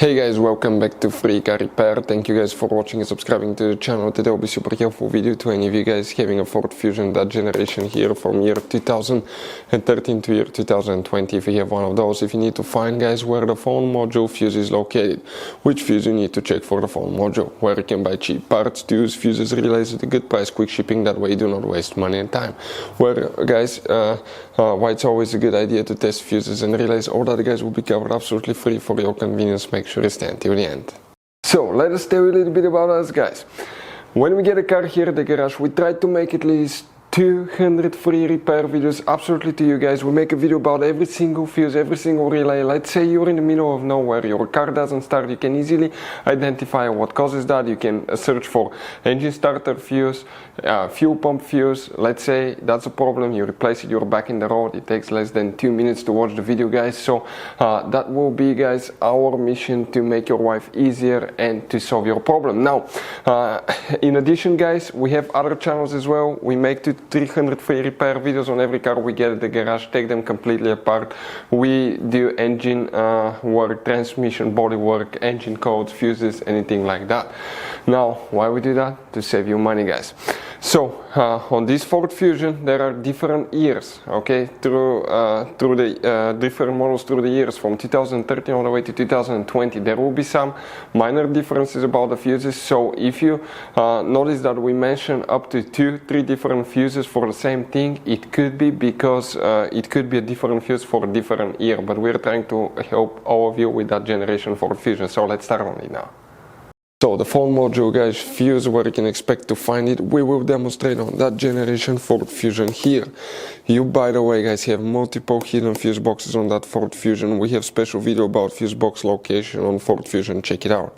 Hey guys, welcome back to Free Car Repair. Thank you guys for watching and subscribing to the channel. Today will be super helpful video to any of you guys having a Ford Fusion, that generation here from year 2013 to year 2020. If you have one of those, if you need to find guys where the phone module fuse is located, which fuse you need to check for the phone module, where you can buy cheap parts, tools, fuses, relays at a good price, quick shipping, that way you do not waste money and time. Where guys, why it's always a good idea to test fuses and relays, all that guys will be covered absolutely free for your convenience. Make sure you stay until the end. So let us tell you a little bit about us guys. When we get a car here at the garage, we try to make at least 200 free repair videos absolutely to you guys. We make a video about every single fuse, every single relay. Let's say you're in the middle of nowhere, your car doesn't start, you can easily identify what causes that. You can search for engine starter fuse, fuel pump fuse. Let's say that's a problem, you replace it, you're back in the road. It takes less than 2 minutes to watch the video guys. So that will be guys our mission, to make your life easier and to solve your problem. Now in addition guys, we have other channels as well. We make 300 free repair videos on every car we get at the garage, take them completely apart. We do engine work, transmission, body work, engine codes, fuses, anything like that. Now why we do that? To save you money guys. So on this Ford Fusion there are different years, okay, through the different models through the years from 2013 all the way to 2020. There will be some minor differences about the fuses. So if you notice that we mention up to 2-3 different fuses for the same thing, it could be because it could be a different fuse for a different year, but we're trying to help all of you with that generation Ford Fusion. So let's start on it now. So the phone module guys, fuse, where you can expect to find it, we will demonstrate on that generation Ford Fusion here. You, by the way guys, have multiple hidden fuse boxes on that Ford Fusion. We have special video about fuse box location on Ford Fusion, check it out.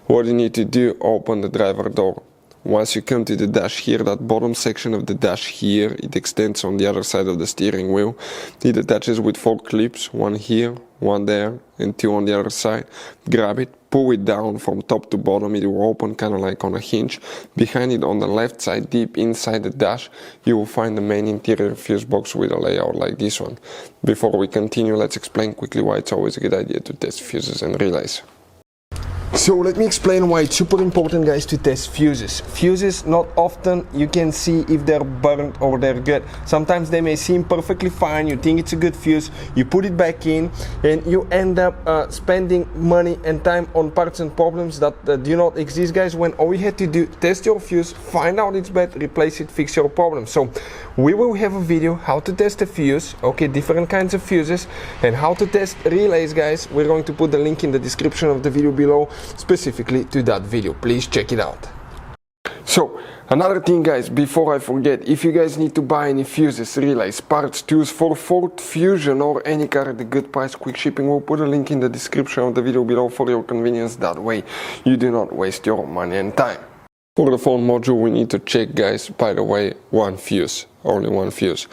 What you need to do, open the driver door. Once you come to the dash here, that bottom section of the dash here, it extends on the other side of the steering wheel. It attaches with 4 clips, one here, one there, and 2 on the other side. Grab it, pull it down from top to bottom, it will open kind of like on a hinge. Behind it on the left side, deep inside the dash, you will find the main interior fuse box with a layout like this one. Before we continue, let's explain quickly why it's always a good idea to test fuses and relays. So let me explain why it's super important guys to test fuses. Fuses, not often you can see if they're burnt or they're good. Sometimes they may seem perfectly fine, you think it's a good fuse, you put it back in and you end up spending money and time on parts and problems that do not exist guys, when all you had to do, test your fuse, find out it's bad, replace it, fix your problem. So we will have a video how to test a fuse, okay, different kinds of fuses, and how to test relays guys. We're going to put the link in the description of the video below specifically to that video. Please check it out. So another thing guys, before I forget, if you guys need to buy any fuses, relays, parts, tools for Ford Fusion or any car at a good price, quick shipping, we'll put a link in the description of the video below for your convenience. That way you do not waste your money and time. For the phone module we need to check guys, by the way, one fuse, only one fuse.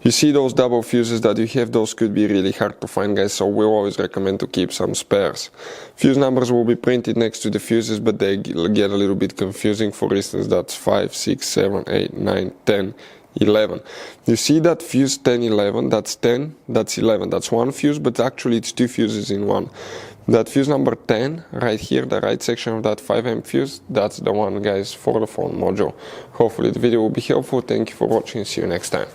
You see those double fuses that you have, those could be really hard to find guys, so we always recommend to keep some spares. Fuse numbers will be printed next to the fuses, but they get a little bit confusing. For instance, that's 5, 6, 7, 8, 9, 10, 11. You see that fuse 10, 11, that's 10, that's 11, that's one fuse, but actually it's 2 fuses in one. That fuse number 10 right here, the right section of that 5 amp fuse, that's the one guys for the phone module. Hopefully the video will be helpful. Thank you for watching, see you next time.